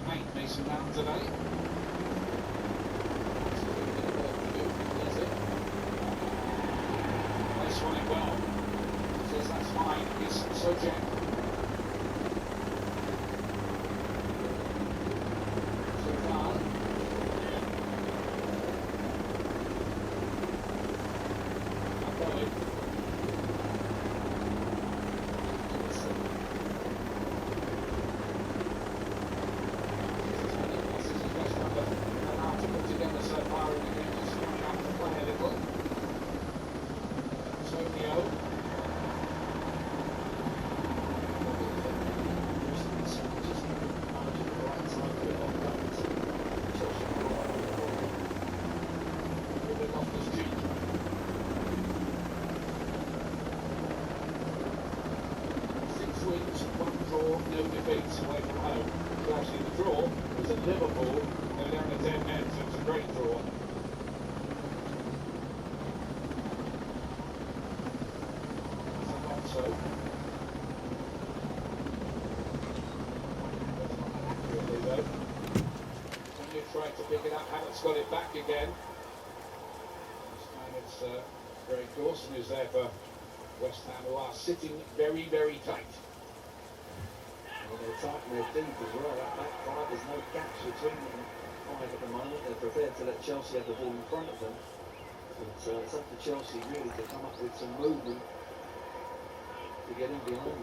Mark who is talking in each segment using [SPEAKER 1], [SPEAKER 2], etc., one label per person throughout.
[SPEAKER 1] paint Mason down today. Nice running well. Says that's fine. It's Sojek. So far. No defeats away from home. So actually the draw was at Liverpool. They were down to 10 men, so it's a great draw. So accurately though. Somebody tried to pick it up, Havertz got it back again. This time it's Greg Dawson who's there for West Ham, who are sitting very, very tight.
[SPEAKER 2] Well, they're tight and they're deep as well. That back five, there's no gaps between them five at the moment. They're prepared to let Chelsea have the ball in front of them. But it's up to Chelsea really to come up with some movement to get in behind them.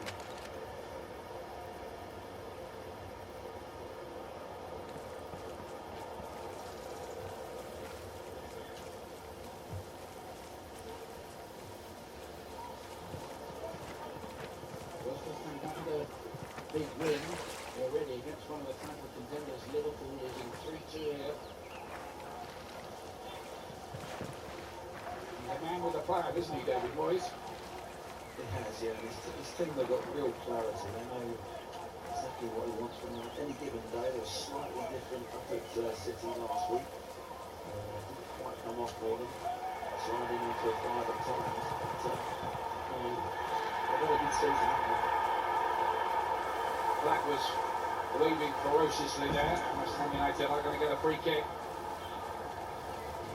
[SPEAKER 1] Big win already against one of the title contenders. Liverpool losing 3-2 here. He's a man with a plan, isn't he, David Moyes?
[SPEAKER 2] He has, yeah. This team, they've got real clarity. They know exactly what he wants from them. Any given day, they were slightly different up at City last week. Didn't quite come off for them. Sliding into a 5 at times. But they've had a good season, haven't they?
[SPEAKER 1] Black was waving ferociously there. West Ham United are going to get a free kick.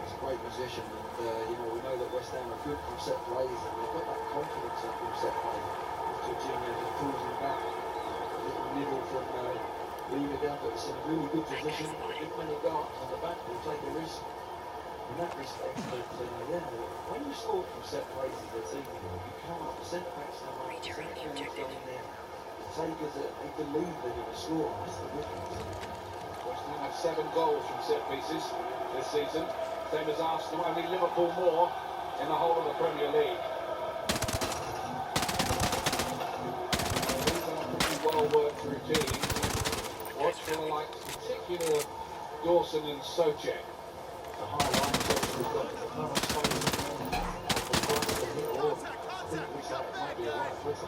[SPEAKER 2] It's a great position, and we know that West Ham are good from set plays, and they've got that confidence up from set play. Jorginho just pulls them back, a little nibble from Liverpool, but it's in a really good position. If when they go up on the back, they'll take a risk. In that respect, when you score from set plays as a team, you come up, the centre backs come up, the centre backs go in there. Takers, they believe they're going to score. That's the difference.
[SPEAKER 1] West Ham have 7 goals from set pieces this season. Same as Arsenal, only Liverpool more in the whole of the Premier League. These are pretty well worked routines. What's for like particular Dawson and Sojek.
[SPEAKER 2] The high line checks we've got the front of space. I think it might be a right footer.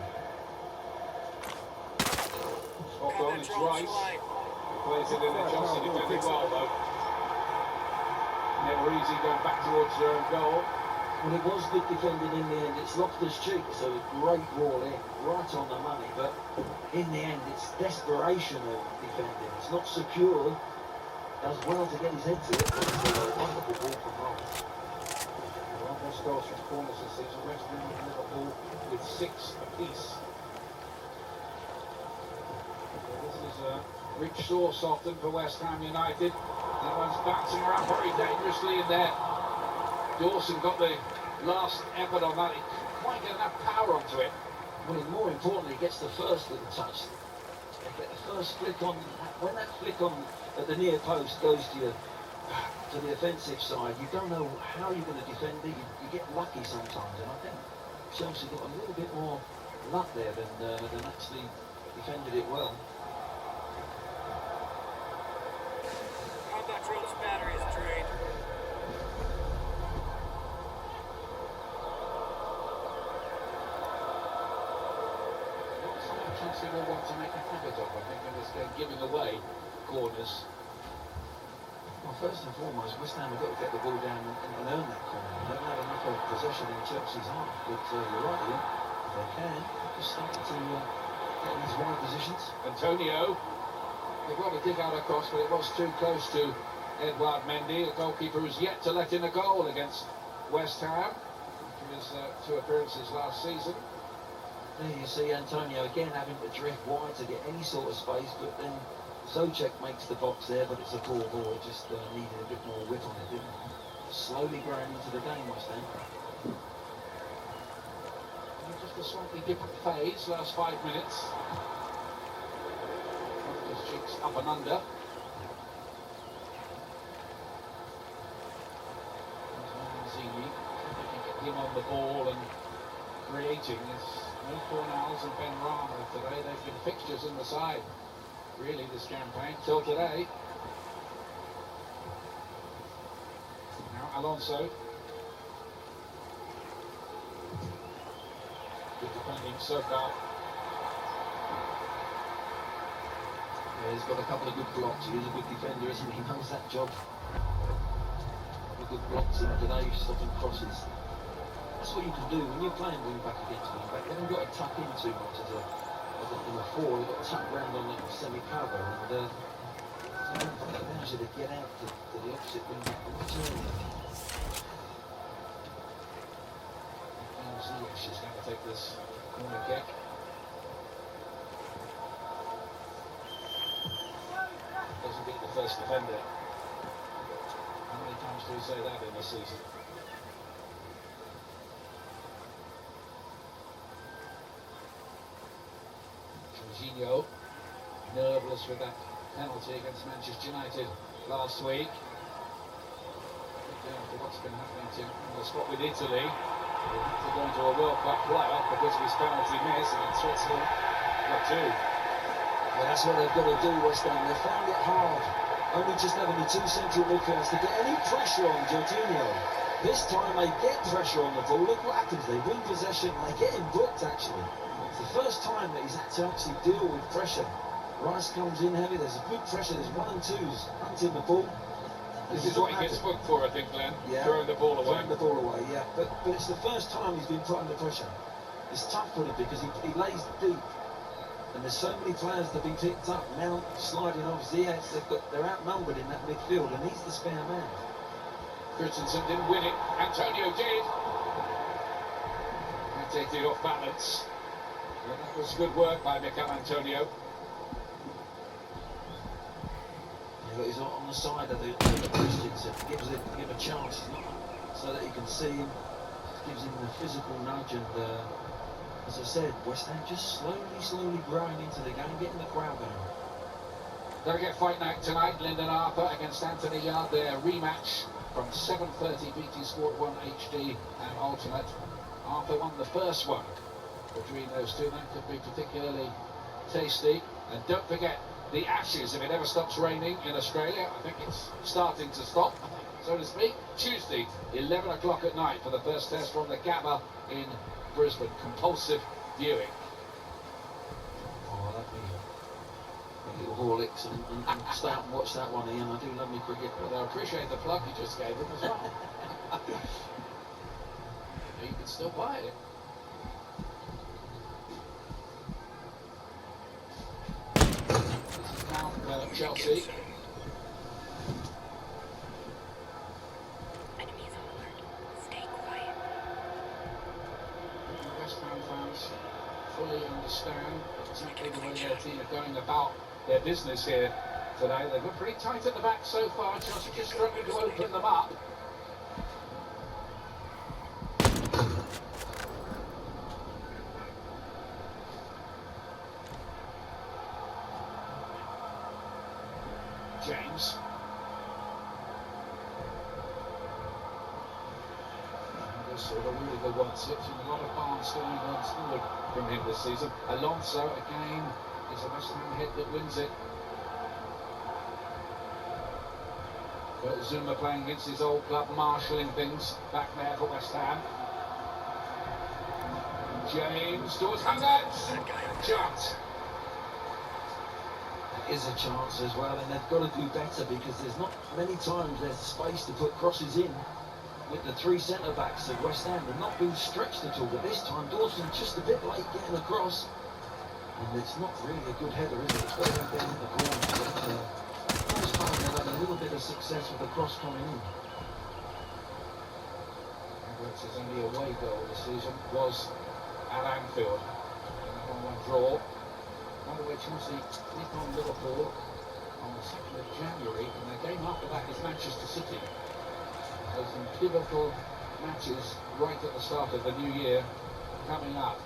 [SPEAKER 1] Spot on, it's Rice. He plays it in the Chelsea defending well though. Never easy going back towards their own goal.
[SPEAKER 2] Well, it was good defending in the end. It's Loftus-Cheek, so a great ball in, right on the money. But in the end, it's desperation of defending. It's not secure. Does well to get his head to it, but it's a wonderful ball from Rice.
[SPEAKER 1] Well, more goals from corners this season. West Ham and Liverpool with 6 apiece. This is a rich source often for West Ham United. That one's bouncing around very dangerously in there. Dawson got the last effort on that. He couldn't quite get enough power onto it.
[SPEAKER 2] Well, and more importantly, he gets the first little touch. The first flick on, when that flick on at the near post goes to the offensive side, you don't know how you're going to defend it. You get lucky sometimes, and I think Chelsea got a little bit more luck there than actually defended it well.
[SPEAKER 3] Combat drone's battery is drained.
[SPEAKER 1] Chelsea will want to make a habit of, I think, in this game, giving away corners.
[SPEAKER 2] Well, first and foremost, West Ham have got to get the ball down and earn that corner. They don't have enough of possession in Chelsea's half, but you're right, Ian. If they can, just start to get in these wide positions.
[SPEAKER 1] Antonio. They've got to dig out a cross, but it was too close to Edouard Mendy, a goalkeeper who's yet to let in a goal against West Ham after his 2 appearances last season.
[SPEAKER 2] There you see Antonio again having to drift wide to get any sort of space, but then Souček makes the box there, but it's a poor ball. It just needed a bit more whip on it, didn't it? Slowly growing into the game, West Ham.
[SPEAKER 1] Just a slightly different phase, last 5 minutes. Just cheeks up and under. Get him on the ball and creating. There's no Fornals and Ben Rama today. They've been fixtures in the side, really, this campaign, till today. Now Alonso. Good defending, Sokal.
[SPEAKER 2] Yeah, he's got a couple of good blocks. He's a good defender, isn't he? He knows that job. Good blocks in today, stopping crosses. That's what you can do when you're playing wing back against wing back. They haven't got to tuck in too much as in a 4. You've got to tuck round on that semi-cover, and it allows you to get out to the opposite wing back and return.
[SPEAKER 1] She's going to take this corner kick. Doesn't beat the first defender. How many times do we say that in the season? Jorginho, nerveless with that penalty against Manchester United last week. After what's been happening to him on the spot with Italy, he'll have to go into a World Cup playoff because of his penalty miss against Switzerland. Got 2.
[SPEAKER 2] Well, that's what they've got to do, West Ham. They found it hard. Only just having the 2 central midfielders to get any pressure on Jorginho. This time they get pressure on the ball. Look what happens. They win possession and they get him booked, actually. It's the first time that he's had to actually deal with pressure. Rice comes in heavy. There's a good pressure. There's 1 and 2s hunting the ball.
[SPEAKER 1] This is what he gets booked for, I think, Glenn.
[SPEAKER 2] Yeah.
[SPEAKER 1] Throwing the ball away.
[SPEAKER 2] Throwing the ball away, yeah. But it's the first time he's been put under pressure. It's tough for him because he lays deep. And there's so many players that have been picked up, Mount sliding off Ziyech, they're outnumbered in that midfield, and he's the spare man.
[SPEAKER 1] Christensen didn't win it, Antonio did. He takes it off balance. And that was good work by Mikel Antonio.
[SPEAKER 2] Yeah, but he's on the side of the Christensen, gives him a chance so that you can see him, gives him the physical nudge, and as I said, West Ham just slowly growing into the game, getting the crowd going.
[SPEAKER 1] Don't forget Fight Night tonight, Lyndon Arthur against Anthony Yard, their rematch from 7:30 BT Sport 1 HD and Ultimate. Arthur won the first one between those two. That could be particularly tasty. And don't forget the Ashes, if it ever stops raining in Australia. I think it's starting to stop, so to speak. Tuesday, 11 o'clock at night for the first test from the Gabba in Brisbane. Compulsive viewing.
[SPEAKER 2] Oh, that'd be a little Horlicks and stay out and watch that one, Ian. I do love me cricket.
[SPEAKER 1] But I appreciate the plug you just gave them as well. You can still buy it. This is now Chelsea. Fully understand exactly the way their team are going about their business here today. They've been pretty tight at the back so far. Chelsea just struggling to open them up. James. Sort of really good one, slips in a lot of barnstorming runs forward from him this season. Alonso again is a West Ham hit that wins it. But Zuma playing against his old club, marshalling things back there for West Ham. James towards Havertz. Chance.
[SPEAKER 2] That is a chance as well, and they've got to do better because there's not many times there's space to put crosses in. With the 3 centre-backs of West Ham, they've not been stretched at all, but this time Dawson's just a bit late getting across. And it's not really a good header, is it? It's got to go down the corner. cross coming in.
[SPEAKER 1] His only away goal this season was at Anfield in a 1-1 draw. Under which Chelsea take on Liverpool on the 2nd of January, and their game after that is Manchester City. So some pivotal matches right at the start of the new year coming up.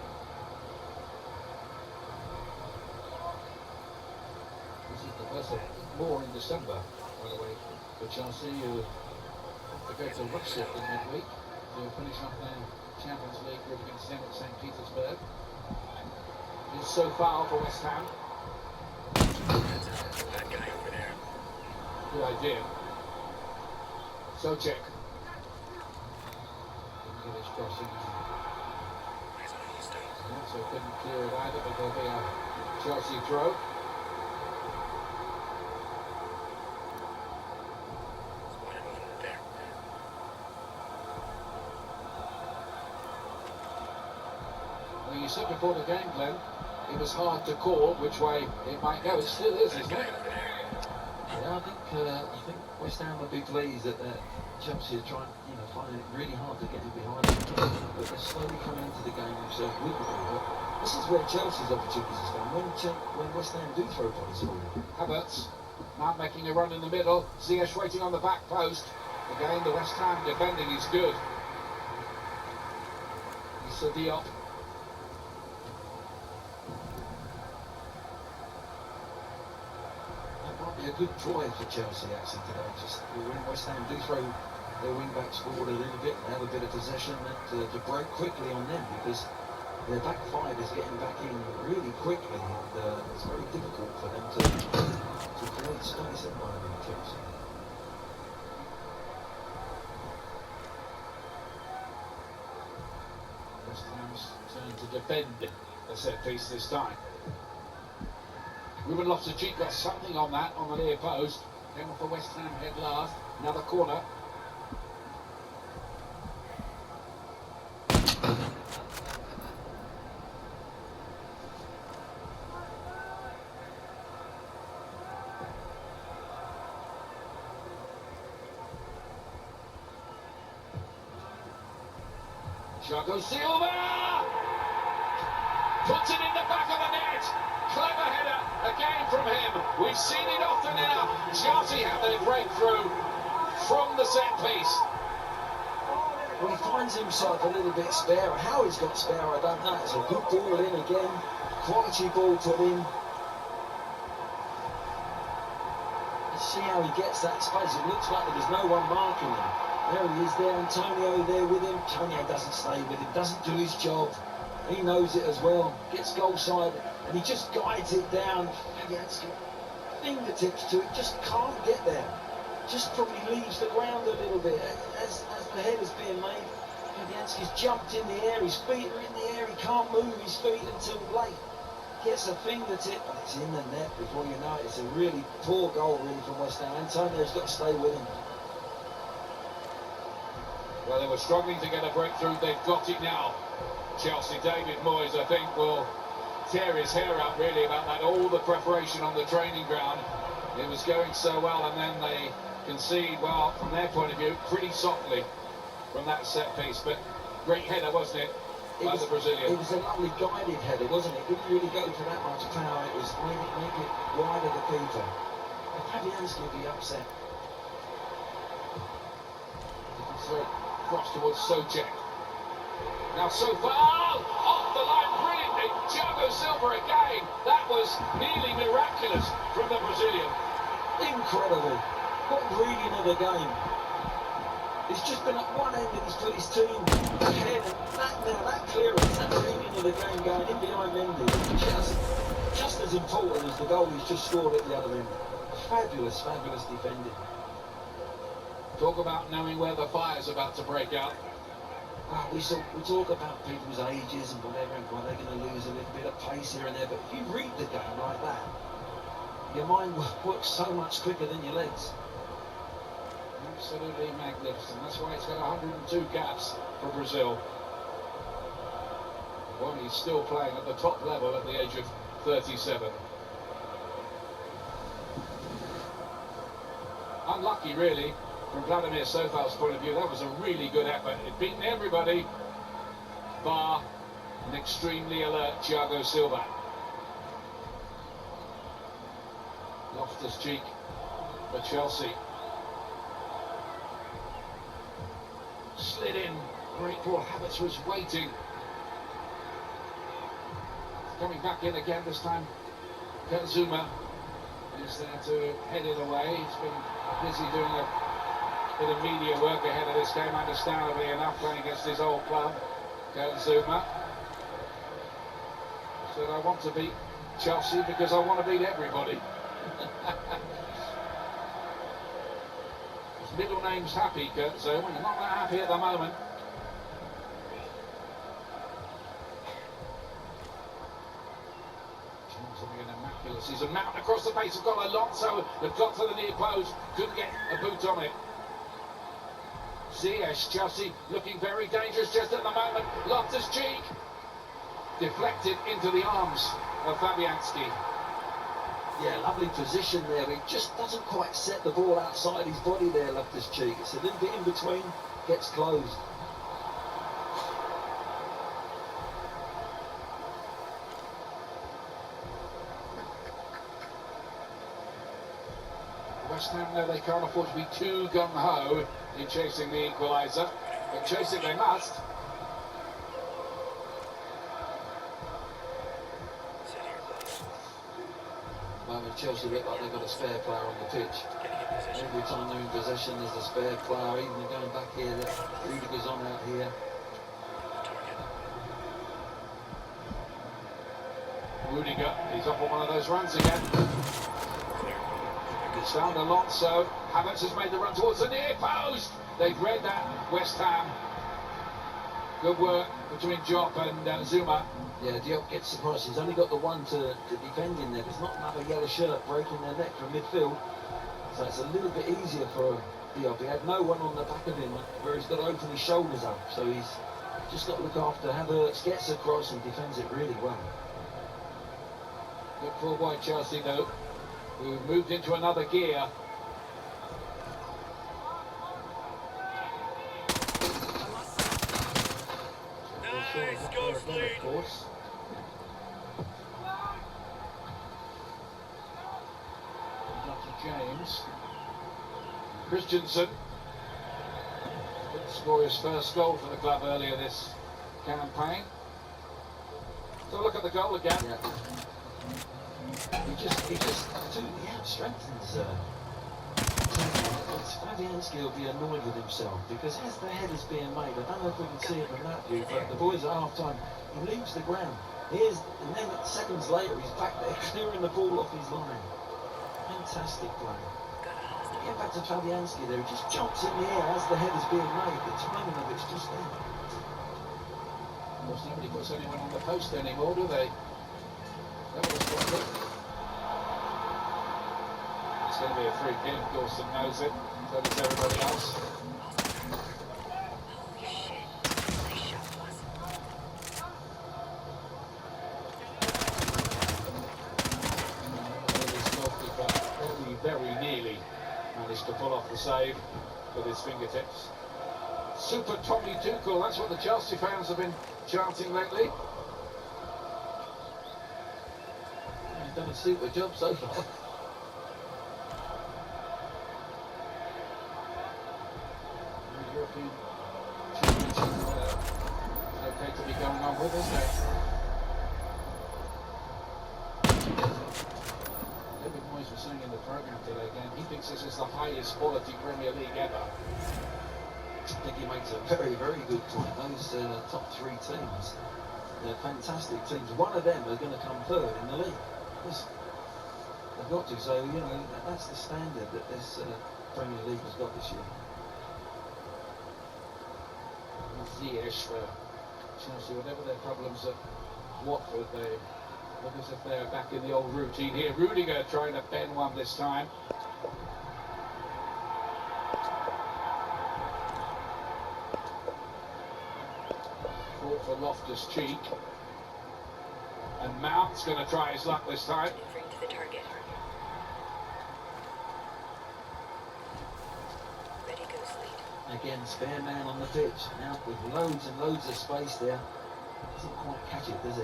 [SPEAKER 1] This is the first of more in December, by the way, for Chelsea, who have to go to Russia in midweek to finish up their Champions League group against them at St. Petersburg. It's so far for West Ham.
[SPEAKER 3] That guy over there.
[SPEAKER 1] Good idea. Socek. Didn't get his crossing. So couldn't clear it either, but there'll be a Chelsea throw. Well, you said before the game, Glenn, it was hard to call which way it might go. It still is, isn't it?
[SPEAKER 2] Yeah, I think West Ham will be pleased that Chelsea are trying, finding it really hard to get in behind them. But they're slowly coming into the game themselves with the ball. This is where Chelsea's opportunities come when West Ham do throw points for them.
[SPEAKER 1] Havertz, Mount making a run in the middle. Ziyech waiting on the back post. Again, the West Ham defending is good. Issa Diop.
[SPEAKER 2] A good drive for Chelsea actually today. Just when West Ham do throw their wing backs forward a little bit, they have a bit of possession to break quickly on them, because their back five is getting back in really quickly, and it's very difficult for them to create space at the moment in Chelsea.
[SPEAKER 1] West Ham's turn to defend the set piece this time. Ruben Loftus-Cheek got something on that on the near post. Came off the West Ham head last. Another corner. Thiago Silva puts it in the back of the net. Clever header again from him. We've seen it often enough. Chelsea have their breakthrough from the set piece.
[SPEAKER 2] Well, he finds himself a little bit spare. How he's got spare, I don't know. It's a good ball in again. Quality ball put in. Let's see how he gets that space. It looks like there's no one marking him. There he is there, Antonio there with him. Antonio doesn't stay with him, doesn't do his job. He knows it as well. Gets goal side, and he just guides it down. Fabianski, fingertips to it, just can't get there. Just probably leaves the ground a little bit. As the header's being made, Fabianski's jumped in the air, his feet are in the air, he can't move his feet until late. Gets a fingertip, and it's in the net before you know it. It's a really poor goal really from West Ham. Antonio's got to stay with him.
[SPEAKER 1] Well, they were struggling to get a breakthrough. They've got it now. Chelsea, David Moyes, I think, will tear his hair out really about that. All the preparation on the training ground. It was going so well, and then they concede, well, from their point of view, pretty softly from that set piece. But great header, wasn't it, by the Brazilian?
[SPEAKER 2] It was a lovely guided header, wasn't it? It didn't really go for that much power. It was make it wide of the keeper. And Fabianski will be upset.
[SPEAKER 1] Cross towards Socek. Now so far, off the line brilliantly. Thiago Silva again. That was nearly miraculous from the Brazilian.
[SPEAKER 2] Incredible. What reading of the game. He's just been at one end and he's put his team ahead. And that clearance, that reading of the game going in behind Mendy, just as important as the goal he's just scored at the other end. Fabulous, fabulous defending.
[SPEAKER 1] Talk about knowing where the fire's about to break out.
[SPEAKER 2] We talk about people's ages and whatever, and why they're going to lose a little bit of pace here and there, but if you read the game like that, your mind works so much quicker than your legs.
[SPEAKER 1] Absolutely magnificent. That's why it's got 102 caps for Brazil. Well, he's still playing at the top level at the age of 37. Unlucky, really. from Vladimir Sofal's point of view, that was a really good effort. It beaten everybody, bar an extremely alert Thiago Silva. Loftus-Cheek for Chelsea. Slid in. Great ball. Havertz was waiting. Coming back in again this time. Kurt Zouma is there to head it away. He's been busy doing a bit of media work ahead of this game, understandably enough, playing against his old club. Kurt Zouma said, I want to beat Chelsea because I want to beat everybody. His middle name's Happy, Kurt Zouma. He's not that happy at the moment. He's a mount across the base. Have got Alonso. They've got to the near post. Couldn't get a boot on it. Ziyech, Chelsea looking very dangerous just at the moment. Loftus-Cheek deflected into the arms of Fabianski.
[SPEAKER 2] Yeah, lovely position there. He just doesn't quite set the ball outside his body there, Loftus-Cheek. It's a little bit in between, gets closed.
[SPEAKER 1] West Ham know they can't afford to be too gung-ho in chasing the equaliser, but chase it they must.
[SPEAKER 2] Moment Chelsea look like they've got a spare player on the pitch. Every time they're in possession, there's a spare player. Even going back here, Rudiger's on out here.
[SPEAKER 1] Rudiger, he's off on one of those runs again. It's down Alonso. Havertz has made the run towards the near post. They've read that, West Ham. Good work between Diop and Zuma.
[SPEAKER 2] Yeah, Diop gets surprised. He's only got the one to defend in there. There's not another yellow shirt breaking their neck from midfield. So it's a little bit easier for Diop. He had no one on the back of him where he's got to open his shoulders up. So he's just got to look after Havertz, gets across and defends it really well.
[SPEAKER 1] Good for by Chelsea though, who moved into another gear.
[SPEAKER 3] Nice, go Slade.
[SPEAKER 1] Of course. James Christensen didn't score his first goal for the club earlier this campaign. So look at the goal again.
[SPEAKER 2] Yeah. He outstrengthens Fabianski will be annoyed with himself because as the header's being made, I don't know if we can see it from that view, but the boys at half-time, he leaves the ground. And then seconds later, he's back there clearing the ball off his line. Fantastic play. Get back to Fabianski there, he just jumps in the air as the header's being made. The timing of it's just there.
[SPEAKER 1] Of course, nobody puts anyone on the post anymore, do they? That was quite good. It's going to be a free kick. Dawson knows it. So does everybody else. Very nearly managed to pull off the save with his fingertips. Super Tommy Tuchel, that's what the Chelsea fans have been chanting lately.
[SPEAKER 2] He's done a super job so far.
[SPEAKER 1] The European Championship is okay to be going on with, isn't it? Moyes was saying in the programme today again, he thinks this is the highest quality Premier League ever.
[SPEAKER 2] I think he makes a very, very good point. Those top three teams, they're fantastic teams. One of them are going to come third in the league. They've got to. So, you know, that's the standard that this Premier League has got this year.
[SPEAKER 1] Ziyech for Chelsea, whatever their problems at Watford, they look as if they're back in the old routine here. Rudiger trying to bend one this time. Fought for Loftus-Cheek. And Mount's going to try his luck this time.
[SPEAKER 3] To the target. Ready
[SPEAKER 2] Again, spare man on the pitch. Now with loads and loads of space there. Doesn't quite catch it, does he?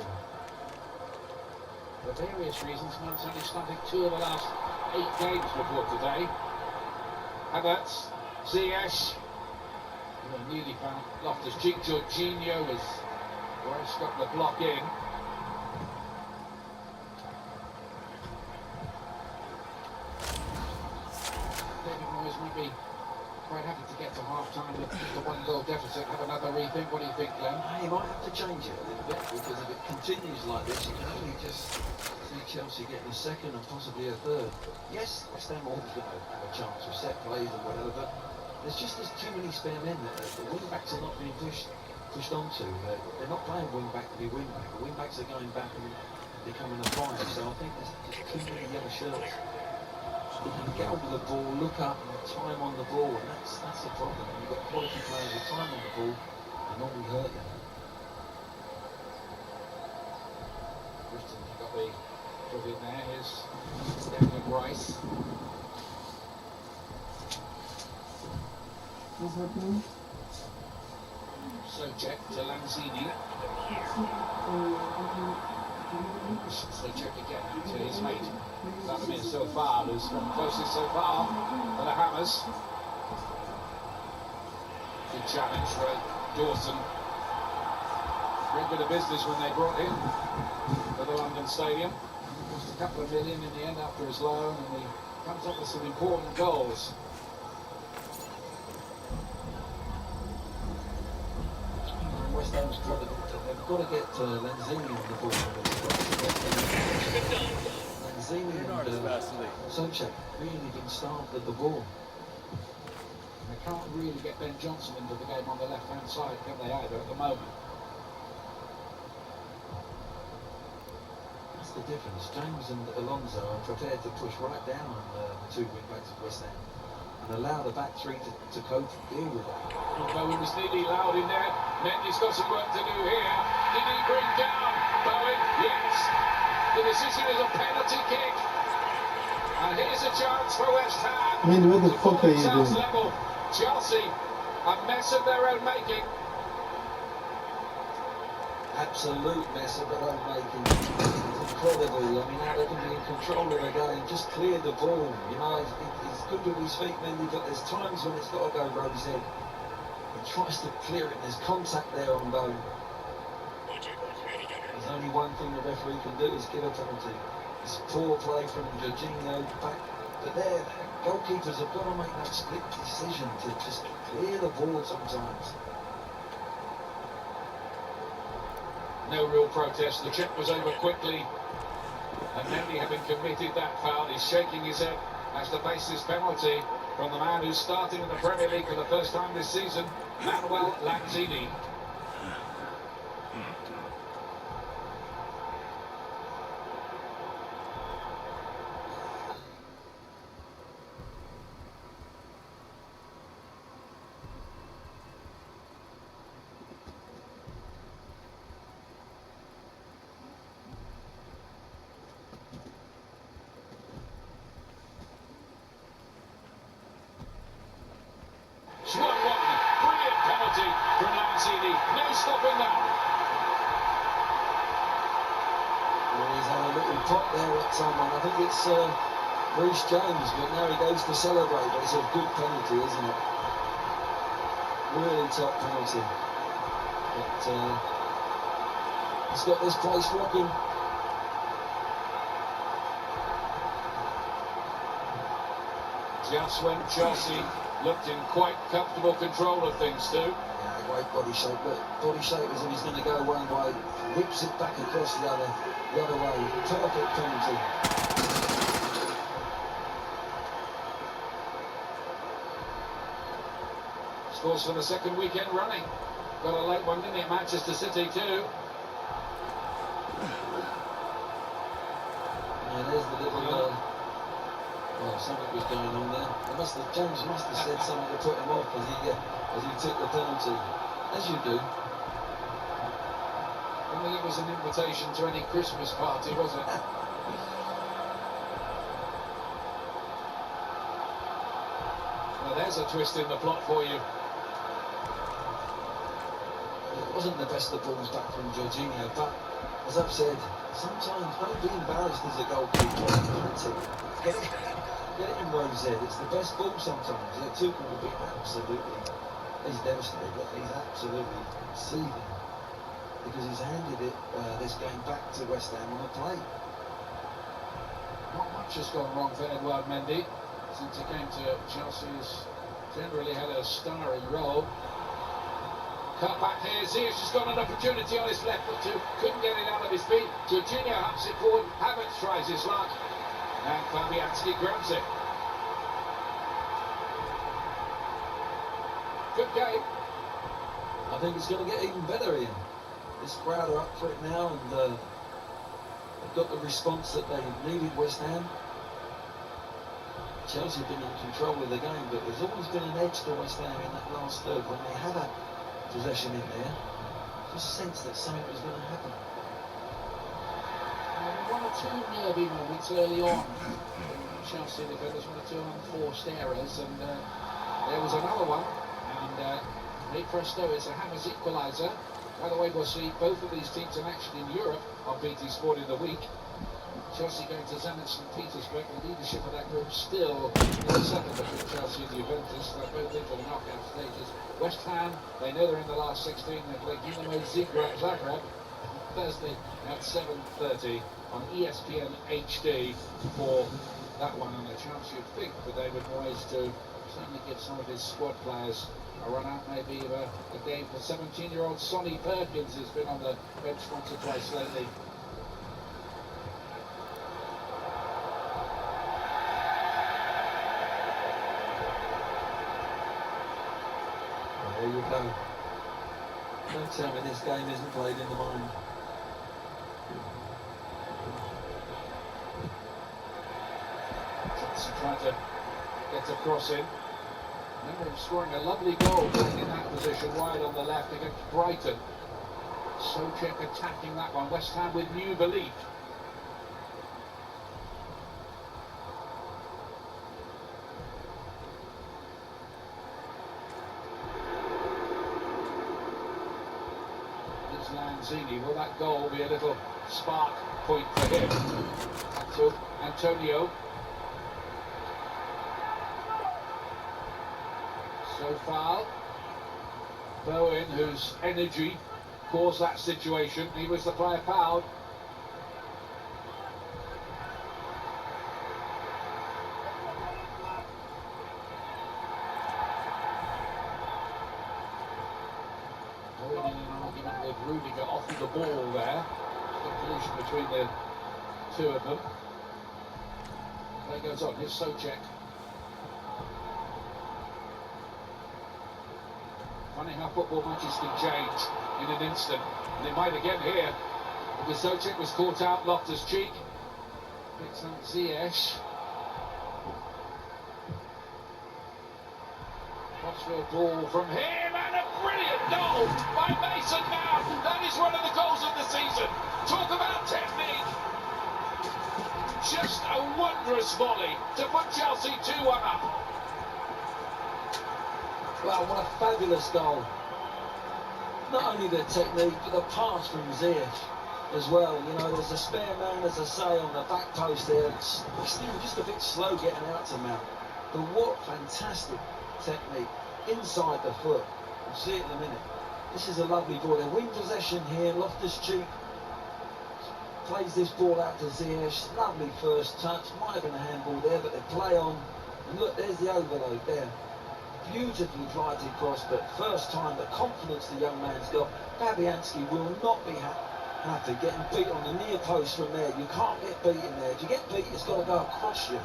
[SPEAKER 1] For various reasons, Man's only started 2 of the last 8 games before today. Havertz, Ziyech, newly found Loftus-Cheek. Jorginho has Rice got the block in. David Moyes might be quite happy to get to half-time with just a 1-goal deficit. Have another rethink. What do you think, Glenn?
[SPEAKER 2] He might have to change it a little bit, because if it continues like this, you can only just see Chelsea getting a second and possibly a third. Yes, West Ham always going to have a chance with set plays and whatever, but there's too many spare men that the wing-backs are not being pushed onto. They're not playing wing-back to be wing-back. The wing-backs are going back and becoming a 5, so I think there's just too many yellow shirts. You can get onto the ball, look up, and time on the ball, and that's the problem. You've got quality players with time on the ball, they normally hurt you.
[SPEAKER 1] Britain got the foot in there. Here's Declan Rice. Sojek to Lanzini. Sojek again to his mate. Vladimir so far, who's come closest so far for the Hammers. Good challenge for Dawson. Very good of business when they brought him to the London Stadium. Cost a couple of million in the end after his loan, and he comes up with some important goals.
[SPEAKER 2] West Ham's they've got to get Lanzini on the ball. Lanzini and Sojek really been starved of the ball.
[SPEAKER 1] They can't really get Ben Johnson into the game on the left-hand side, can they, either, at the moment?
[SPEAKER 2] That's the difference. James and Alonso are prepared to push right down on the 2 wing-backs of West Ham and allow the back 3 to cope and deal with that.
[SPEAKER 1] Bowen was nearly loud in there. Mendy's got some work to do here. Did he bring down Bowen? Yes. The decision is a penalty kick. And here's a chance for West Ham.
[SPEAKER 4] Man, what the fuck are you doing?
[SPEAKER 1] Level. Chelsea, a mess of their own making.
[SPEAKER 2] Absolute mess of their own making. It's incredible. I mean, how they can be in control of the game. Just clear the ball. You know, he's good with his feet, Mendy, but there's times when it's got to go road his head. He tries to clear it. There's contact there on Bowen. There's only one thing the referee can do is give a penalty. It's poor play from Jorginho back. But there, goalkeepers have got to make that split decision to just clear the ball sometimes.
[SPEAKER 1] No real protest. The check was over quickly. And Mendy, having committed that foul, is shaking his head as to face this penalty from the man who's starting in the Premier League for the first time this season, Manuel Lanzini. Brilliant penalty from Lanzini. No stopping that.
[SPEAKER 2] Well, he's had a little pop there at someone. I think it's Reece James, but now he goes to celebrate. But it's a good penalty, isn't it? Really top penalty. But he's got this place rocking.
[SPEAKER 1] Just when Chelsea looked in quite comfortable control of things too.
[SPEAKER 2] Yeah, great body shape. But body shape as if he's going to go one way, whips it back across the other way. Perfect penalty.
[SPEAKER 1] Scores for the second weekend running. Got a late one, didn't he, at Manchester City too?
[SPEAKER 2] Yeah, there's the little. Well, something was going on there. James must have said something to put him off as he took the penalty, as you do.
[SPEAKER 1] I think it was an invitation to any Christmas party, wasn't it? Well, there's a twist in the plot for you.
[SPEAKER 2] wasn't the best of balls back from Jorginho, but as I've said, sometimes don't be embarrassed as a goalkeeper. Get it in Rose head. It's the best ball sometimes. Tuchel will be absolutely, he's devastated, but he's absolutely seething because he's handed it this game back to West Ham on a plate.
[SPEAKER 1] Not much has gone wrong for Edouard Mendy since he came to Chelsea. He's generally had a starring role. Cut back here, Ziyech has got an opportunity on his left foot too, couldn't get it out of his feet. Jorginho humps it forward, Havertz tries his luck, and Fabianski grabs it. Good game.
[SPEAKER 2] I think it's going to get even better, Ian. This crowd are up for it now, and they've got the response that they needed, West Ham. Chelsea have been in control of the game, but there's always been an edge to West Ham in that last third when they had a possession in there. Just sense that something was going to happen.
[SPEAKER 1] One or two nervy moments early on. Chelsea defenders, one or two unforced errors, and there was another one. And hey presto, it's a Hammers equaliser. By the way, we'll see both of these teams in action in Europe on BT Sport in the week. Chelsea going to Zenit St. Petersburg. The leadership of that group still in the second between Chelsea and Juventus. They're both into the knockout stages. West Ham, they know they're in the last 16. They play Dinamo Zagreb Thursday at 7:30 on ESPN HD for that one. And the chance you'd think for David Moyes to certainly give some of his squad players a run out, maybe of a game for 17-year-old Sonny Perkins, who's been on the bench once or twice lately.
[SPEAKER 2] There you go. Don't tell me this game isn't played in the mind.
[SPEAKER 1] Johnson trying to get a cross in. Remember him scoring a lovely goal in that position, wide on the left against Brighton. Socek attacking that one. West Ham with new belief. Lanzini, will that goal be a little spark point for him? So Antonio. So far, Bowen, whose energy caused that situation, he was the player fouled. With Rudiger off the ball there. The collision between the two of them. Play goes on. Here's Socek. Funny how football matches can change in an instant. And it might again here. Because Socek was caught out, Loftus-Cheek. Picks up Ziyech. Crossfield ball from him, and a brilliant goal by Mason Mount. That is one of the goals of the season. Talk about technique. Just a wondrous volley to put Chelsea 2-1 up.
[SPEAKER 2] Wow, what a fabulous goal. Not only the technique, but the pass from Ziyech as well. You know, there's a spare man, as I say, on the back post there. It's still just a bit slow getting out to Mount. But what fantastic technique inside the foot. We'll see it in a minute. This is a lovely ball. They win possession here. Loftus-Cheek plays this ball out to Ziyech. Lovely first touch. Might have been a handball there, but they play on. And look, there's the overload there. Beautifully glided across, but first time, the confidence the young man's got. Fabianski will not be happy getting beat on the near post from there. You can't get beaten there. If you get beat, it's got to go across you.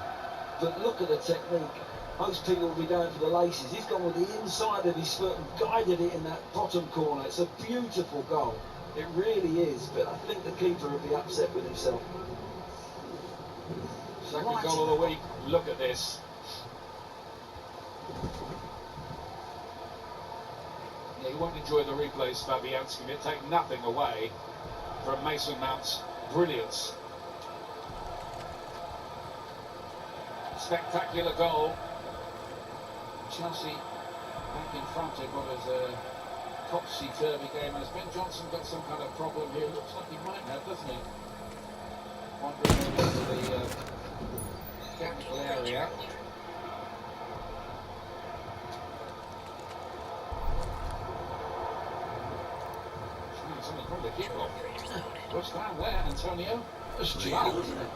[SPEAKER 2] But look at the technique. Most people will be going for the laces. He's gone with the inside of his foot and guided it in that bottom corner. It's a beautiful goal. It really is. But I think the keeper will be upset with himself.
[SPEAKER 1] Second goal of the week. Look at this. Yeah, you won't enjoy the replays, Fabianski. It'll take nothing away from Mason Mount's brilliance. Spectacular goal. Chelsea back in front of what is a topsy-turvy game. Has Ben Johnson got some kind of problem here? Looks like he might have, doesn't he? Wandering into the mechanical area. Something from the kickoff. What's down there, Antonio? It's Giallo, isn't it?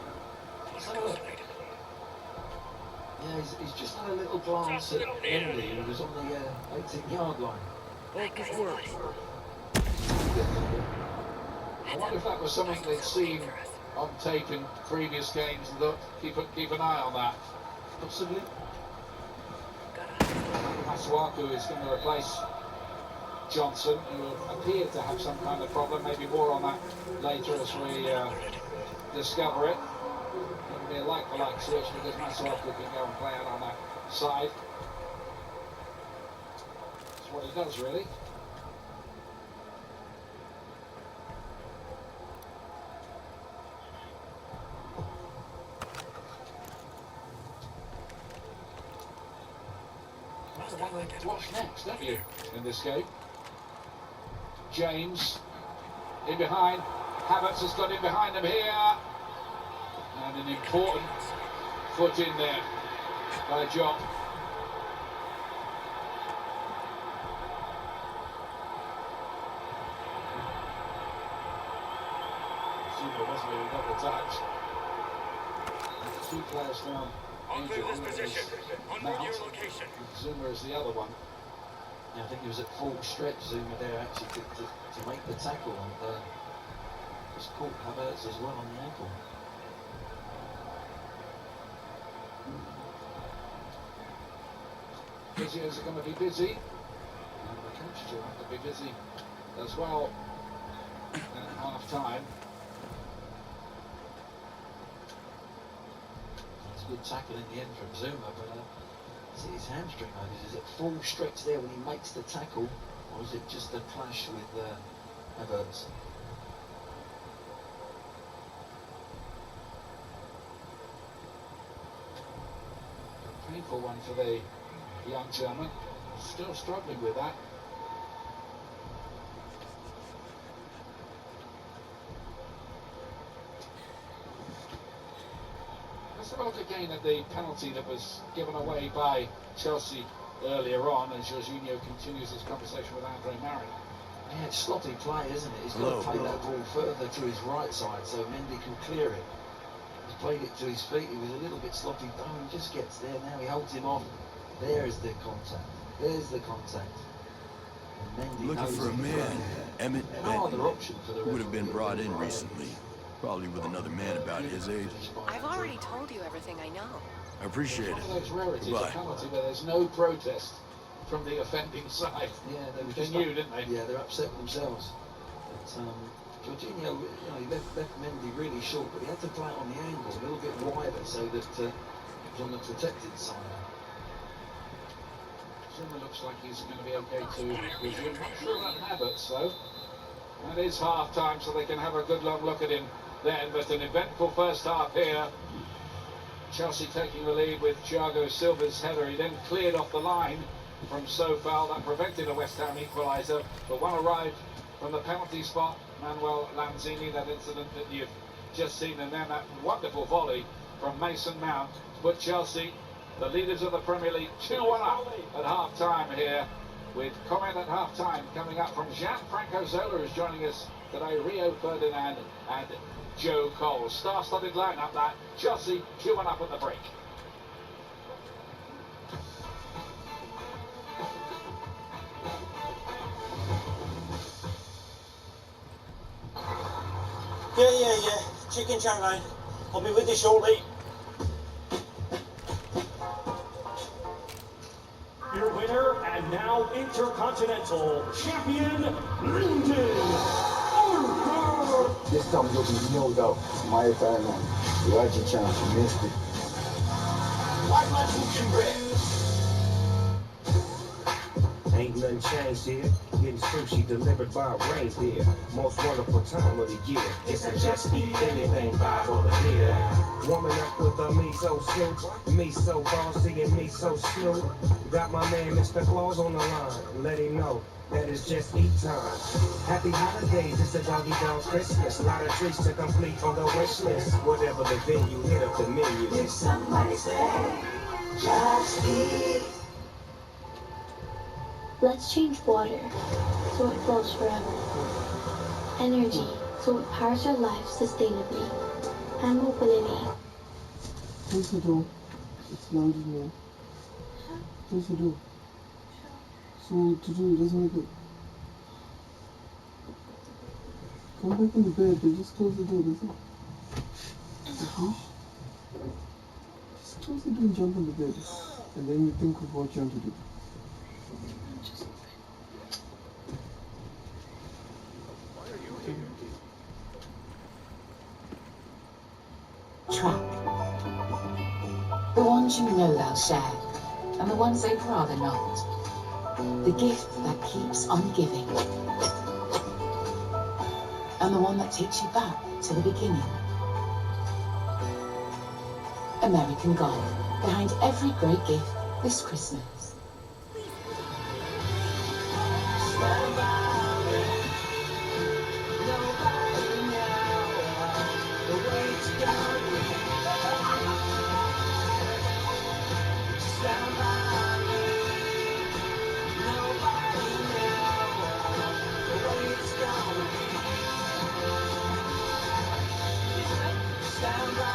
[SPEAKER 2] Yeah, he's just had a little glance at Emily, who was on the 18-yard line.
[SPEAKER 3] Focus work.
[SPEAKER 1] I wonder if that was something they'd seen on tape in previous games and thought, keep an eye on that.
[SPEAKER 2] Possibly.
[SPEAKER 1] Masuaku is going to replace Johnson, who appeared to have some kind of problem. Maybe more on that later as we discover it. It'll be a like-for-like switch because Masuaku can go and play out on that side. That's what he does, really. What's next, don't you, in this game? James in behind. Havertz has got in behind him here. And an important foot in there by Job. Super wasn't even got the touch. Two players down.
[SPEAKER 3] On through this position. On your location.
[SPEAKER 1] Zuma is the other one.
[SPEAKER 2] Yeah, I think he was at full stretch, Zuma there actually to make the tackle, and just caught Havertz as well on the ankle.
[SPEAKER 1] Physios are going to be busy, and the coaches are going to be busy as well at half time.
[SPEAKER 2] It's a good tackle in the end from Zuma, but is it his hamstring though? Is it full stretch there when he makes the tackle, or is it just a clash with Havertz?
[SPEAKER 1] Painful one for the young German. Still struggling with that. Let's have a look again at the penalty that was given away by Chelsea earlier on, as Jorginho continues his conversation with Andre Marin.
[SPEAKER 2] Yeah, it's sloppy play, isn't it? He's got to play that ball further to his right side so Mendy can clear it. He's played it to his feet. He was a little bit sloppy. Darwin just gets there. Now he holds him off. There's the contact. There's the contact. And Mendy
[SPEAKER 4] looking for a man. Emmett
[SPEAKER 2] no other option for the
[SPEAKER 4] would have been brought in recently. Probably with another man about his age.
[SPEAKER 5] I've already told you everything I know.
[SPEAKER 4] I appreciate it.
[SPEAKER 1] One of those rarities, a
[SPEAKER 4] Goodbye.
[SPEAKER 1] penalty where there's no protest from the offending side.
[SPEAKER 2] Yeah, they were
[SPEAKER 1] They
[SPEAKER 2] just
[SPEAKER 1] knew, didn't they?
[SPEAKER 2] Yeah, they're upset with themselves. But Jorginho, he left Mendy really short, but he had to play it on the angle a little bit wider so that it was on the protected side.
[SPEAKER 1] Zuma looks like he's going to be okay to resume. Not sure about Havertz though. That is half time, so they can have a good long look at him then. But an eventful first half here. Chelsea taking the lead with Thiago Silva's header. He then cleared off the line from Sofal. That prevented a West Ham equaliser. But one arrived from the penalty spot. Manuel Lanzini, that incident that you've just seen. And then that wonderful volley from Mason Mount to put Chelsea, the leaders of the Premier League, 2-1 up at half-time here, with comment at half-time coming up from Gianfranco Zola, who's joining us today, Rio Ferdinand and Joe Cole. Star-studded lineup that. Chelsea 2-1 up at the break.
[SPEAKER 6] Yeah. Chicken chat line. I'll be with you shortly. Your winner and now Intercontinental Champion, Lyndon Orca.
[SPEAKER 7] This time you'll be no doubt. My final. Roger chance, you missed it.
[SPEAKER 6] Why my fucking bread?
[SPEAKER 8] Ain't nothing changed here. Getting sushi delivered by a reindeer. Most wonderful time of the year. It's a just eat anything vibe over here. Warming up with a miso soup, miso bossy and miso so smooth. Got my man Mr. Claus on the line. Let him know that it's just eat time. Happy holidays, it's a doggy dog Christmas. A lot of treats to complete on the wish list. Whatever the venue, hit up the menu.
[SPEAKER 9] If somebody say, just eat.
[SPEAKER 10] Let's change water so it flows forever. Energy so it powers our lives sustainably. And mobility.
[SPEAKER 11] Close the door. It's loud in here. Close the door. So to do doesn't make it. Come back in the bed, but just close the door, that's it. Okay? Just close the door and jump in the bed. And then you think of what you want to do.
[SPEAKER 9] Trap. The ones you know they'll share, and the ones they'd rather not. The gift that keeps on giving. And the one that takes you back to the beginning. American God, behind every great gift this Christmas.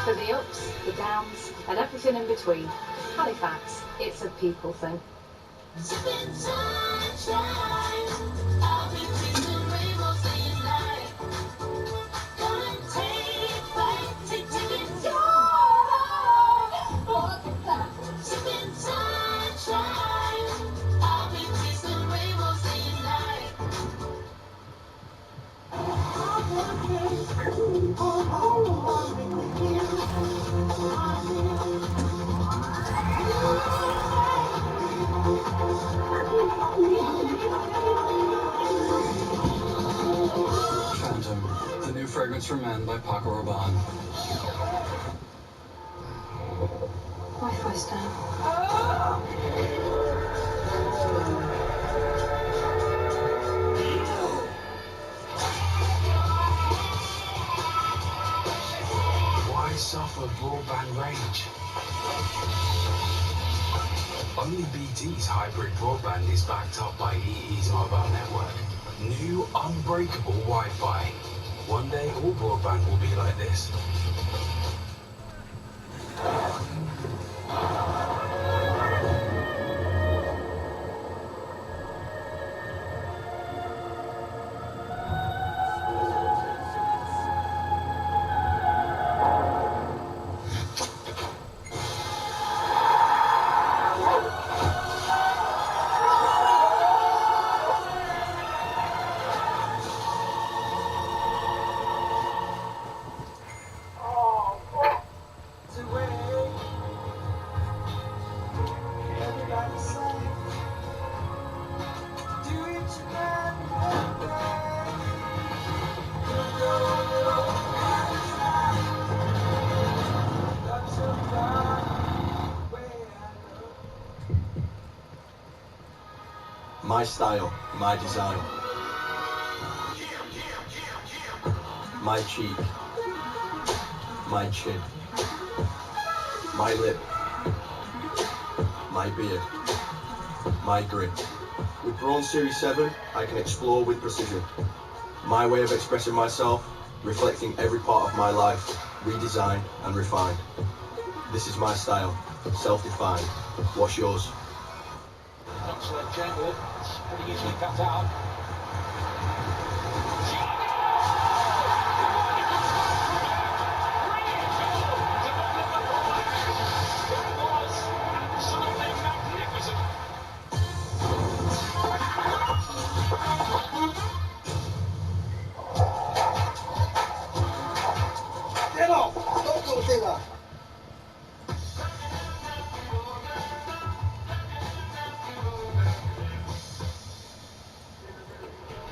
[SPEAKER 12] For the ups, the downs, and everything in between. Halifax, it's a people thing.
[SPEAKER 13] Phantom, the new fragrance for men by Paco Rabanne.
[SPEAKER 12] Wi-Fi's down.
[SPEAKER 8] Why suffer broadband range? Only BT's hybrid broadband is backed up by EE's mobile network. New unbreakable Wi-Fi. One day all broadband will be like this.
[SPEAKER 4] My style, my design. My cheek. My chin. My lip. My beard. My grin. With Braun Series 7, I can explore with precision. My way of expressing myself, reflecting every part of my life, redesigned and refined. This is my style, self-defined. What's yours?
[SPEAKER 1] Excellent gentle, it's pretty easily cut out.
[SPEAKER 2] Get off! Don't go do that!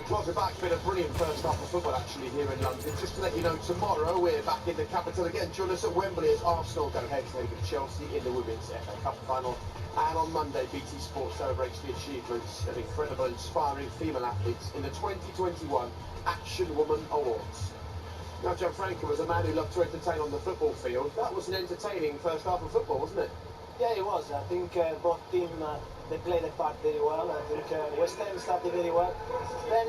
[SPEAKER 14] Well, we're back. Been a brilliant first half of football actually here in London. Just to let you know, tomorrow we're back in the capital again. Join us at Wembley as Arsenal go head to head with Chelsea in the Women's FA Cup final. And on Monday, BT Sport celebrates the achievements of incredible, inspiring female athletes in the 2021 Action Woman Awards. Now, Gianfranco was a man who loved to entertain on the football field. That was an entertaining first half of football, wasn't it?
[SPEAKER 6] Yeah, it was. I think both teams they played the part very well. I think West Ham started very well. Then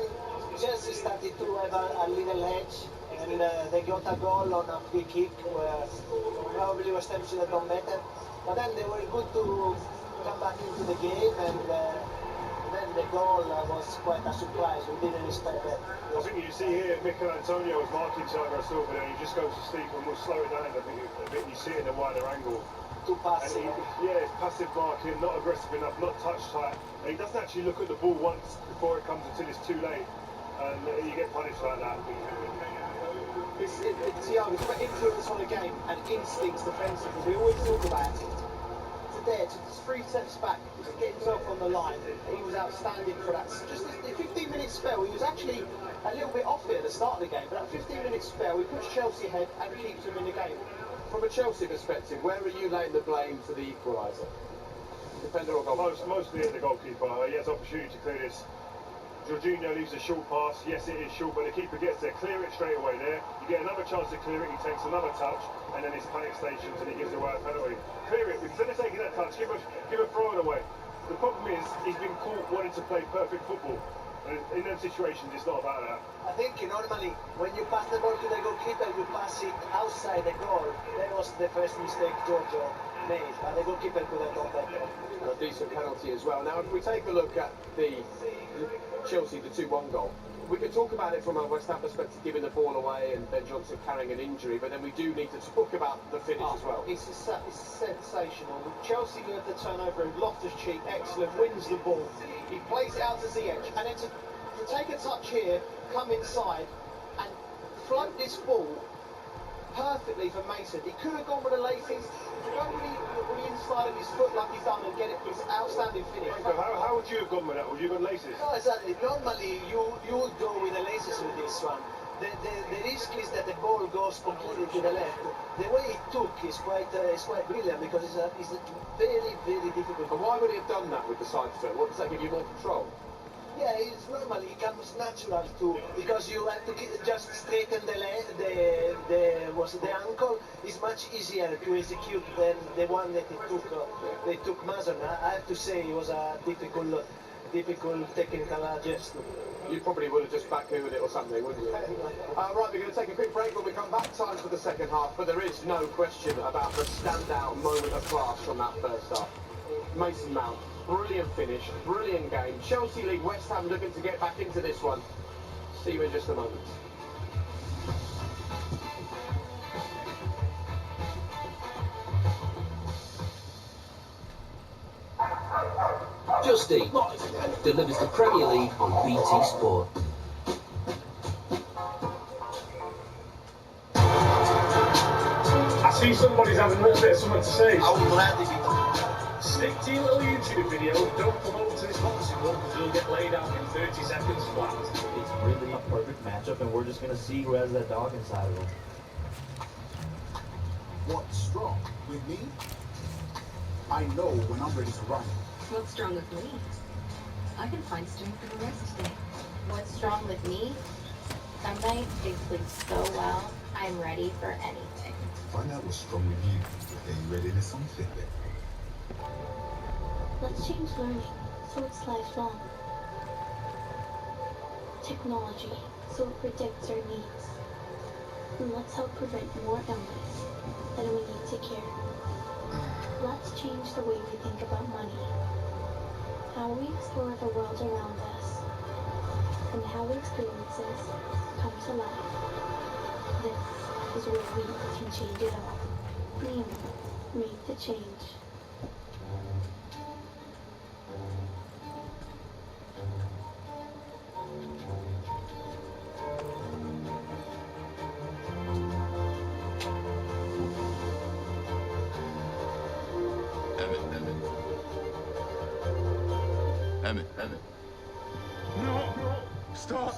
[SPEAKER 6] Chelsea started to have a little edge, and they got a goal on a free kick where probably West Ham should have done better. But then they were good to come back into the game, and then the goal was quite a surprise. We didn't expect that.
[SPEAKER 15] I think you see here, Mikel Antonio was marking Thiago Silva, and he just goes to sleep, and we'll slow it down a bit. You see it in a wider angle.
[SPEAKER 6] Too passive.
[SPEAKER 15] Yeah, it's passive marking, not aggressive enough, not touch tight, and he doesn't actually look at the ball once before it comes until it's too late, and you get punished like that.
[SPEAKER 14] Thiago's got influence on the game and instincts defensively. We always talk about it. Today, just 3 steps back, to get himself on the line. He was outstanding for that. Just a 15-minute spell, he was actually a little bit off it at the start of the game, but that 15-minute spell, he puts Chelsea ahead and keeps them in the game. From a Chelsea perspective, where are you laying the blame for the equaliser? Defender or goalkeeper?
[SPEAKER 15] Mostly at the goalkeeper. He has opportunity to clear this. Jorginho leaves a short pass. Yes, it is short, but the keeper gets there. Clear it straight away there. You get another chance to clear it. He takes another touch, and then it's panic stations, and he gives away a penalty. Clear it. Instead of taking that touch, give a throw it away. The problem is he's been caught wanting to play perfect football. And in those situations, it's not about that.
[SPEAKER 6] I think normally when you pass the ball to the goalkeeper, you pass it outside the goal. That was the first mistake Giorgio made, but the goalkeeper could have done better.
[SPEAKER 14] A decent penalty as well. Now, if we take a look at the Chelsea, the 2-1 goal, we could talk about it from a West Ham perspective, giving the ball away and Ben Johnson carrying an injury, but then we do need to talk about the finish as well.
[SPEAKER 6] It's sensational. Chelsea with the turnover, Loftus-Cheek, excellent, wins the ball. He plays it out to Ziyech, and then to take a touch here, come inside, and float this ball perfectly for Mason. He could have gone with the laces, go with the inside of his foot like he's done and get it. It's an outstanding finish.
[SPEAKER 15] So how would you have gone with that? Would you have gone laces?
[SPEAKER 6] No, exactly. Normally you would go with the laces with this one. The risk is that the ball goes completely to the left. The way it took is quite brilliant because it's very, very difficult.
[SPEAKER 14] And why would he have done that with the side foot? What does that give you more control?
[SPEAKER 6] Yeah, it's normally it comes natural too, because you have to just straighten the ankle. It's much easier to execute than the one that they took Mason. I have to say it was a difficult technical gesture.
[SPEAKER 14] You probably would have just backhoovered it or something, wouldn't you? Right, we're going to take a quick break. When we come back, time for the second half, but there is no question about the standout moment of class from that first half. Mason Mount. Brilliant finish, brilliant game. Chelsea lead, West Ham looking to get back into this one. See you in just a moment.
[SPEAKER 16] Just Eat Live delivers the Premier League on BT Sport.
[SPEAKER 15] I see somebody's having a little bit of something to say.
[SPEAKER 6] I would gladly be.
[SPEAKER 15] Stick to your little YouTube video, don't come over to this boxing one because you'll get laid out in 30 seconds flat.
[SPEAKER 17] It's really a perfect matchup, and we're just going to see who has that dog inside of him.
[SPEAKER 18] What's strong with me? I know when I'm ready to run.
[SPEAKER 19] What's strong with me? I can find strength for the rest today. What's strong with me? Some nights they sleep so well, I'm ready for anything.
[SPEAKER 18] Find out what's strong with you. Then you're ready to something.
[SPEAKER 10] Let's change learning so it's lifelong. Technology so it predicts our needs. And let's help prevent more illness than we need to care. Let's change the way we think about money. How we explore the world around us. And how experiences come to life. This is where we can change it all. Make the change.
[SPEAKER 3] Emmett. No! Stop!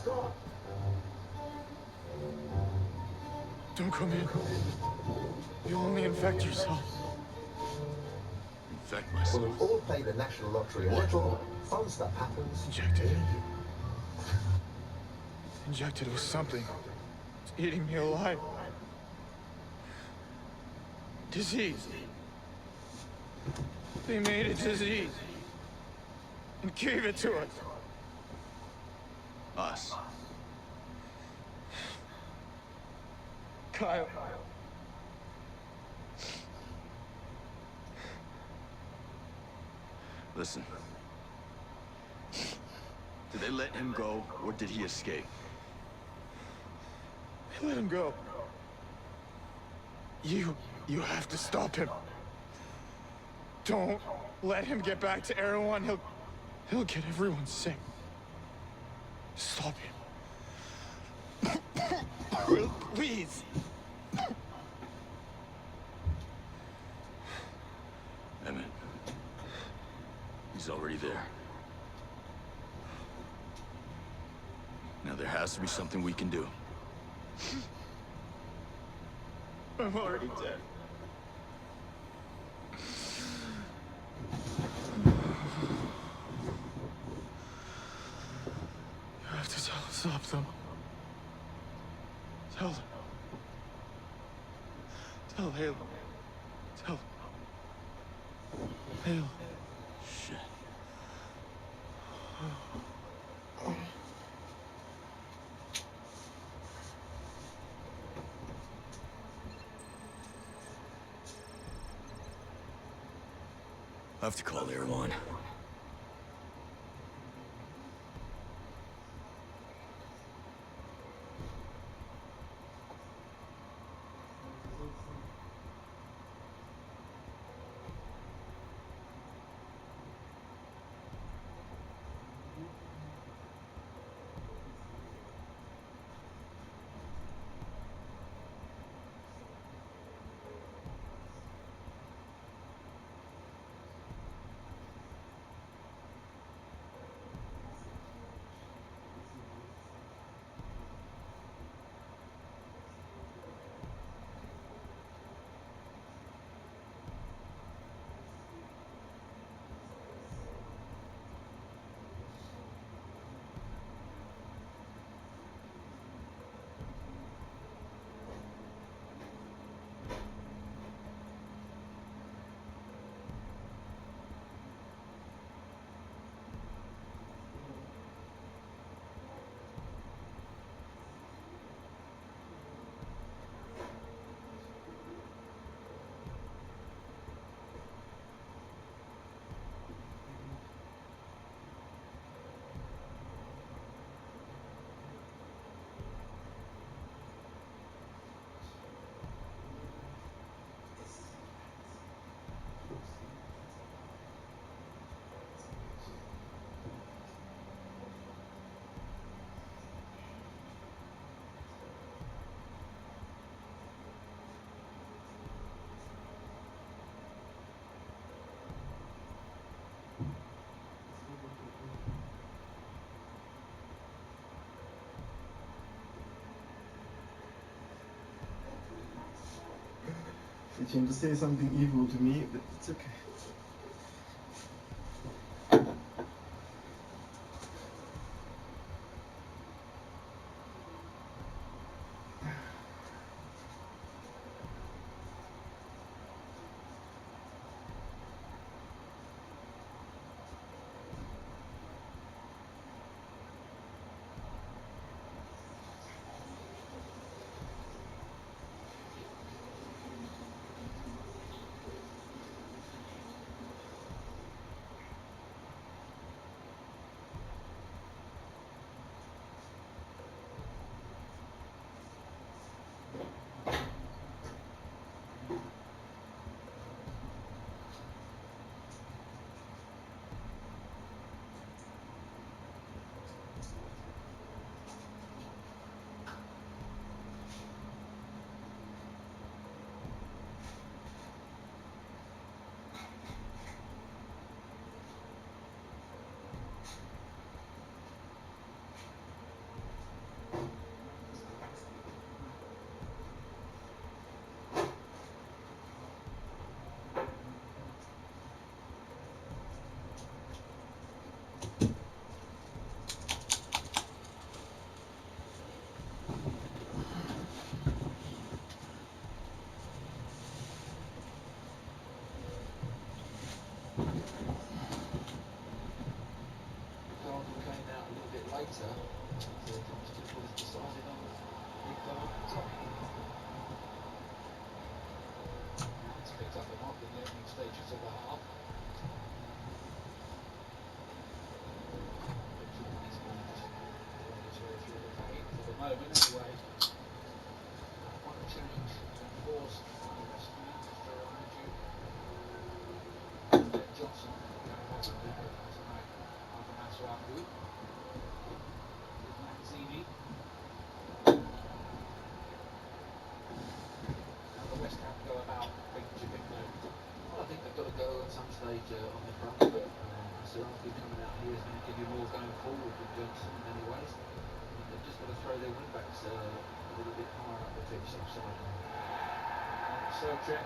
[SPEAKER 3] Don't come in. You'll only infect yourself. infect
[SPEAKER 20] When
[SPEAKER 3] myself.
[SPEAKER 20] we all play the national lottery a
[SPEAKER 3] What?
[SPEAKER 20] little, fun stuff happens.
[SPEAKER 21] Injected. Injected with something. It's eating me alive. Disease. They made a disease. And gave it to us.
[SPEAKER 3] Us.
[SPEAKER 21] Kyle.
[SPEAKER 3] Listen. Did they let him go, or did he escape?
[SPEAKER 21] They let him go. You have to stop him. Don't let him get back to Erewhon. He'll get everyone sick. Stop him. Please.
[SPEAKER 3] Emmett. He's already there. Now there has to be something we can do.
[SPEAKER 21] I'm already dead. You have to stop them. Tell them. Tell Halo. Tell Halo.
[SPEAKER 3] Shit. I have to call Erewhon.
[SPEAKER 11] They came to say something evil to me, but it's okay.
[SPEAKER 2] few more going forward with Johnson in many ways. They've just got to throw their wing backs a little bit higher up the pitch offside.
[SPEAKER 1] So check.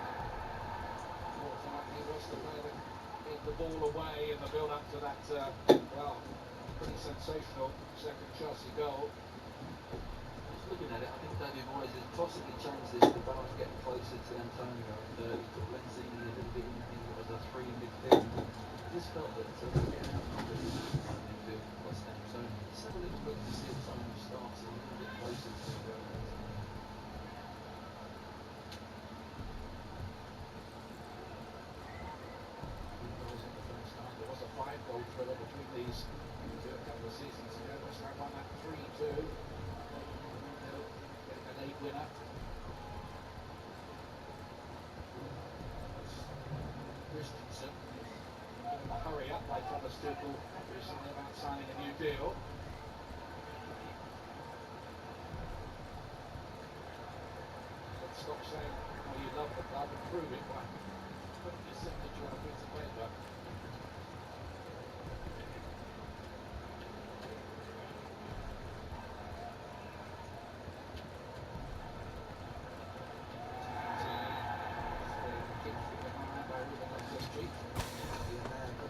[SPEAKER 1] Looks like he wants to play the ball away in the build up to that, well, pretty sensational second Chelsea goal.
[SPEAKER 2] Just looking at it, I think David Moyes has possibly changed this to Barnes getting closer to Antonio and he put Lenzini a little bit in as a three in midfield. I just felt that we're getting outnumbered in that midfield West Ham. So let's have a little look to see if Tony starts a little bit closer to Antonio.
[SPEAKER 1] There was a 5-goal thriller between these two a couple of seasons ago. West Ham won that 3-2. Getting a late winner. Christensen. Given the hurry up by Thomas Tuchel recently about signing a new deal. But stop saying, oh, you love the club and prove it by putting your signature on a piece of paper.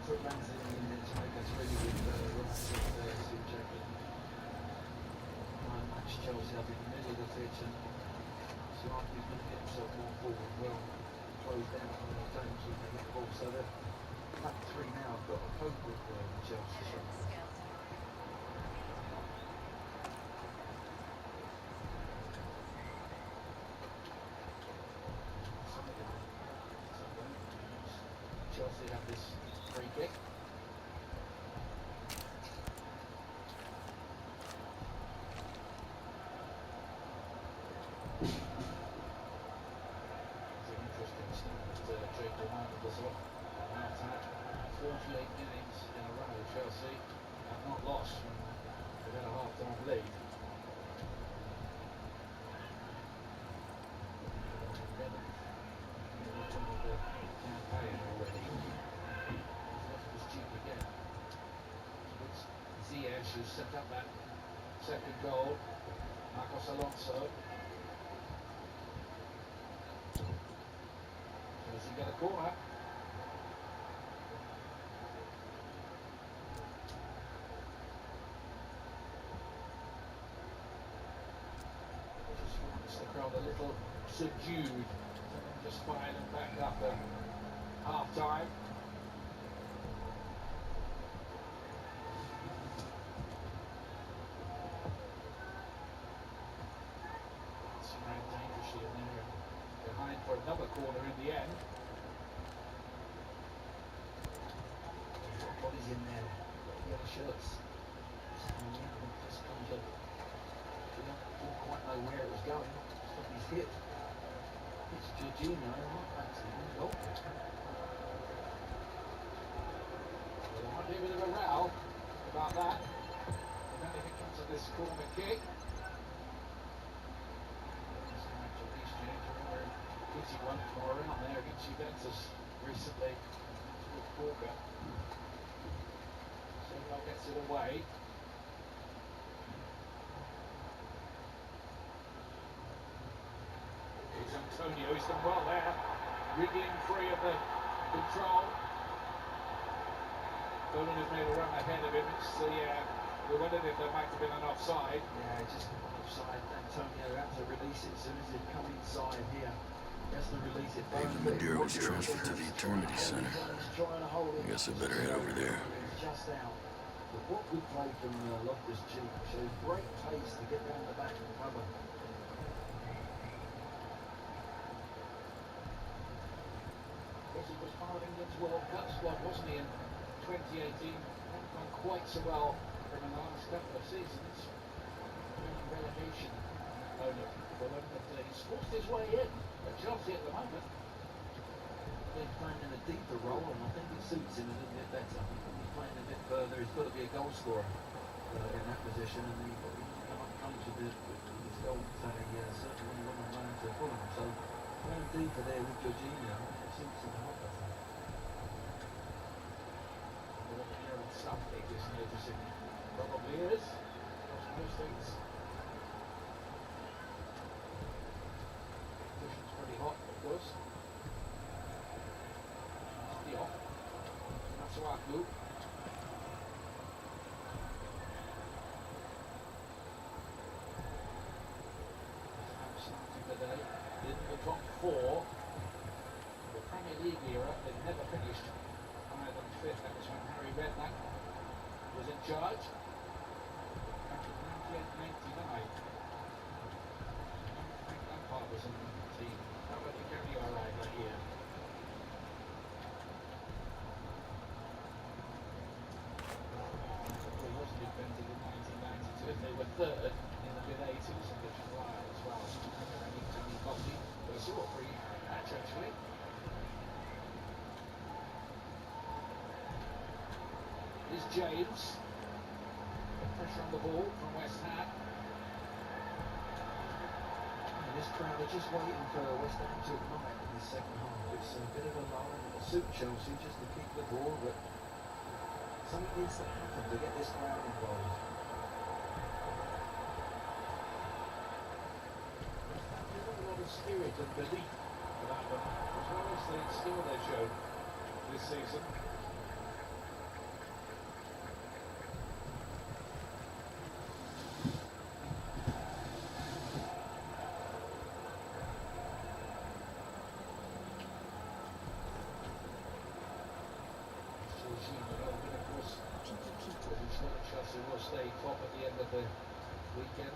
[SPEAKER 2] Put Lanzini in there to make us really good match Chelsea up in the middle of the pitch, and so after he's going to get himself more forward, well, close down on the James when they get the ball. So the back three now have got to cope with Chelsea.
[SPEAKER 1] Chelsea have this free kick. It's an interesting stat that Jake reminded us of. Now had 48 innings in a row. Chelsea have not lost when they've had a half-time lead. Campaign already. Left his cheek again. Ziyech who set up that second goal. Marcos Alonso. Does he get a corner? Just wants the crowd a little subdued. Just fired and back up at half time. Ran dangerously in there and behind for another corner in the end.
[SPEAKER 2] Bodies in there, yellow shirts. Just comes up. Didn't quite know where it was going. Stuck his hip. It's Jorginho, not Anthony. Oh.
[SPEAKER 1] Well, there might be a bit of a row about that. If anything comes of this corner kick. Kitty one from around there against Juventus recently with Corker. Somehow gets it away. Here's Antonio, he's done well there. Wriggling free of the control. Dolan has made a run ahead of him. It's we wondered if there might have been an offside.
[SPEAKER 2] Yeah, just offside. Antonio had to release it as soon as it come inside here.
[SPEAKER 3] David Madeira was transferred to the Eternity Center. I guess I better head over there.
[SPEAKER 2] Just out. But what good play from Loftus-Cheek. Shows great pace to get round the back and cover.
[SPEAKER 1] Because he was part of England's World Cup squad, wasn't he, in 2018? Hadn't gone quite so well in the last couple of seasons. Relegation opponent for them, but he's forced his way in at Chelsea at the moment.
[SPEAKER 2] He's playing in a deeper role, and I think it suits him a little bit better. He's playing a bit further. He's got to be a goal scorer in that position, and he comes with his goal certainly when I'm running to Fulham. So going deeper there with Jorginho, it suits him a lot better.
[SPEAKER 1] Southgate is noticing those things. Conditions pretty hot, of course. Pretty hot. That's our group. Starting today in the top four. The Premier League era, they've never finished higher than fifth. That was when Harry Redknapp was in charge. Back in 1999. Frank Lampard was in the team. How about the County alright that year? Football wasn't invented in 1992. They were third in the mid-80s in the July as well. Tony Coffey, but I saw a free match actually. Here's James. Pressure on the ball from West Ham.
[SPEAKER 2] And this crowd are just waiting for West Ham to ignite in the second half. It's a bit of a lull, and it'll suit Chelsea just to keep the ball, but something needs to happen to get this crowd involved.
[SPEAKER 1] There's a lot of spirit and belief about them, as well as the skill they've shown this season. Chelsea will stay top at the end of the weekend.